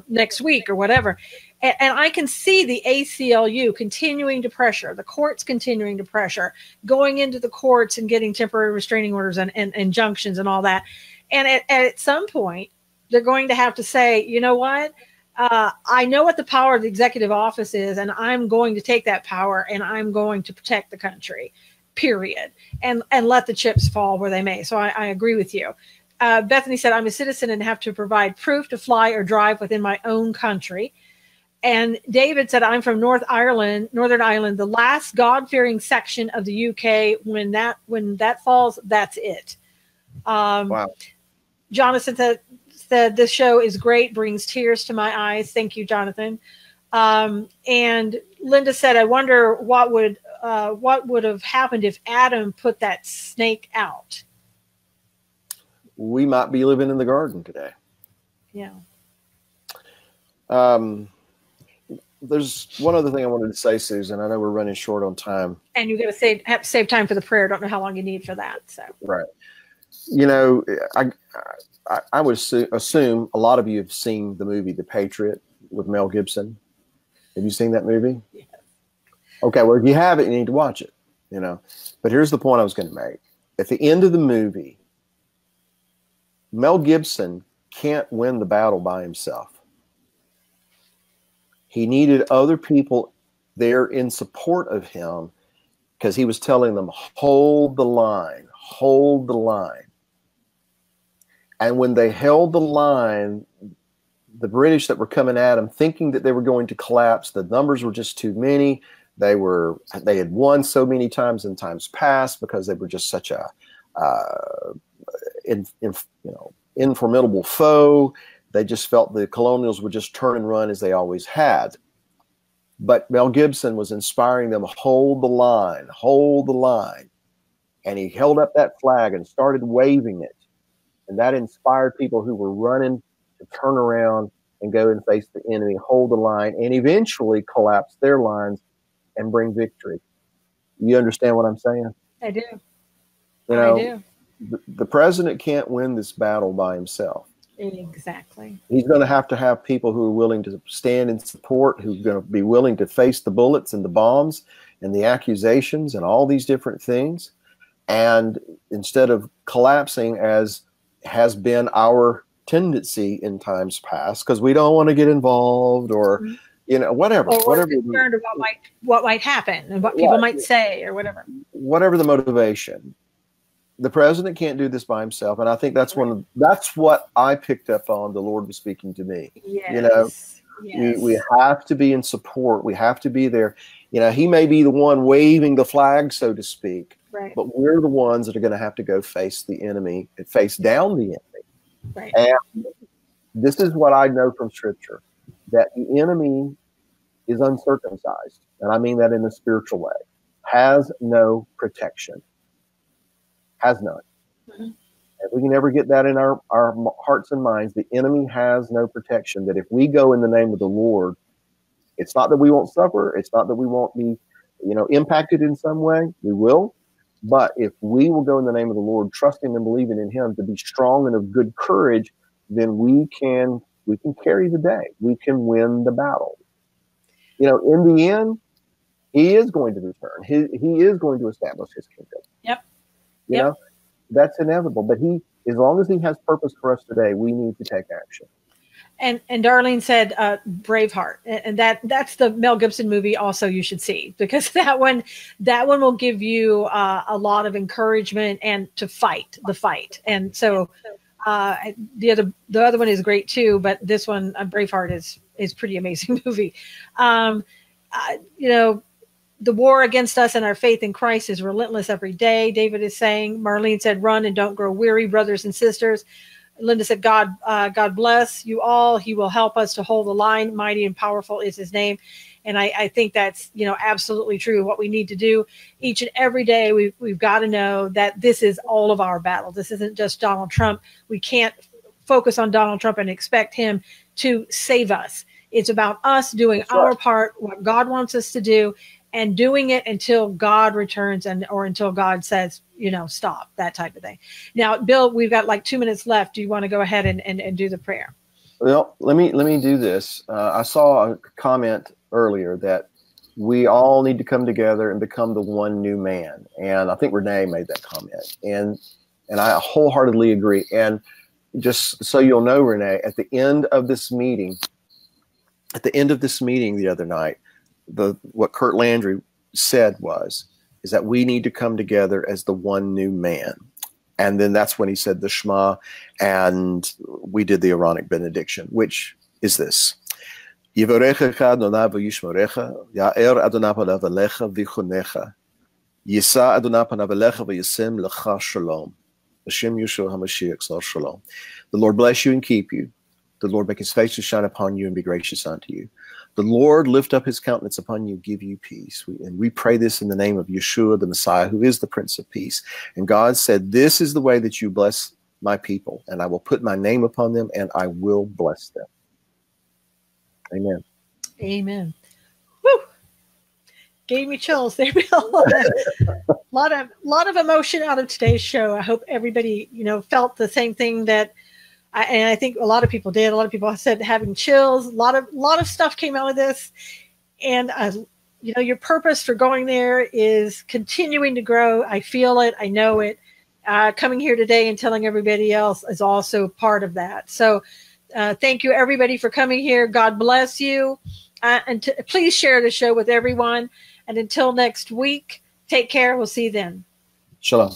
next week or whatever. And I can see the ACLU continuing to pressure, the courts continuing to pressure, going into the courts and getting temporary restraining orders and injunctions and all that. And at some point, they're going to have to say, you know what? I know what the power of the executive office is, and I'm going to take that power and I'm going to protect the country, period. And let the chips fall where they may. So I agree with you. Bethany said, I'm a citizen and have to provide proof to fly or drive within my own country. And David said, I'm from Northern Ireland, the last God-fearing section of the UK. When that falls, that's it. Wow. Jonathan said, this show is great, brings tears to my eyes. Thank you, Jonathan. And Linda said, I wonder what would have happened if Adam put that snake out. We might be living in the garden today. Yeah. There's one other thing I wanted to say, Susan. I know we're running short on time. And you're going to have to save time for the prayer. Don't know how long you need for that. So right. I would assume a lot of you have seen the movie The Patriot with Mel Gibson. Have you seen that movie? Yeah. Okay, well, if you haven't, you need to watch it. But here's the point I was going to make. At the end of the movie, Mel Gibson can't win the battle by himself. He needed other people there in support of him, because he was telling them, hold the line, hold the line. And when they held the line, the British that were coming at them, thinking that they were going to collapse, the numbers were just too many. They had won so many times in times past because they were just such a formidable foe. They just felt the colonials would just turn and run as they always had. But Mel Gibson was inspiring them, hold the line, hold the line. And he held up that flag and started waving it. And that inspired people who were running to turn around and go and face the enemy, hold the line, and eventually collapse their lines and bring victory. You understand what I'm saying? I do. You know, I do. The president can't win this battle by himself. Exactly. He's going to have people who are willing to stand in support, who are going to be willing to face the bullets and the bombs and the accusations and all these different things. And instead of collapsing, as has been our tendency in times past, because we don't want to get involved or, you know, whatever. Or we're concerned of what might happen and what people might say or whatever. Whatever the motivation. The president can't do this by himself, and I think that's that's what I picked up on. The Lord was speaking to me. Yes. You know, yes. we have to be in support. We have to be there. You know, he may be the one waving the flag, so to speak, right, but we're the ones that are going to have to go face the enemy and face down the enemy. Right. And this is what I know from Scripture, that the enemy is uncircumcised, and I mean that in a spiritual way, has no protection. Has none. Mm-hmm. If we can ever get that in our hearts and minds, the enemy has no protection. That if we go in the name of the Lord, it's not that we won't suffer. It's not that we won't be, you know, impacted in some way. We will. But if we will go in the name of the Lord, trusting and believing in him to be strong and of good courage, then we can carry the day. We can win the battle. You know, in the end, he is going to return. He is going to establish his kingdom. Yep. You know, that's inevitable. But as long as he has purpose for us today, we need to take action. And Darlene said Braveheart, and that's the Mel Gibson movie. Also, you should see, because that one will give you a lot of encouragement and to fight the fight. And so the other one is great too, but this one, Braveheart, is pretty amazing movie. You know, the war against us and our faith in Christ is relentless every day. David is saying. Marlene said, run and don't grow weary, brothers and sisters. Linda said, God bless you all. He will help us to hold the line. Mighty and powerful is his name. And I think that's, you know, absolutely true. What we need to do each and every day, we've got to know that this is all of our battle. This isn't just Donald Trump. We can't focus on Donald Trump and expect him to save us. It's about us doing our part, what God wants us to do, and doing it until God returns or until God says, you know, stop, that type of thing. Now, Bill, we've got like 2 minutes left. Do you want to go ahead and do the prayer? Well, let me do this. I saw a comment earlier that we all need to come together and become the one new man. And I think Renee made that comment. And I wholeheartedly agree. And just so you'll know, Renee, at the end of this meeting the other night, what Kurt Landry said is that we need to come together as the one new man. And then that's when he said the Shema, and we did the Aaronic benediction, which is this. Yivarechecha Adonai v'yishmerecha, Ya'er Adonai panav alecha v'chunecha, Yisa Adonai panav alecha v'yasem lecha shalom. Hashem Yeshua HaMashiach Sar Shalom. The Lord bless you and keep you. The Lord make his face to shine upon you and be gracious unto you. The Lord lift up his countenance upon you, give you peace. And we pray this in the name of Yeshua, the Messiah, who is the Prince of Peace. And God said, this is the way that you bless my people, and I will put my name upon them, and I will bless them. Amen. Amen. Woo! Gave me chills there, Bill. lot of emotion out of today's show. I hope everybody, you know, felt the same thing that and I think a lot of people did. A lot of people said having chills. A lot of stuff came out of this. And, you know, your purpose for going there is continuing to grow. I feel it. I know it. coming here today and telling everybody else is also part of that. So thank you, everybody, for coming here. God bless you. And please share the show with everyone. And until next week, take care. We'll see you then. Shalom.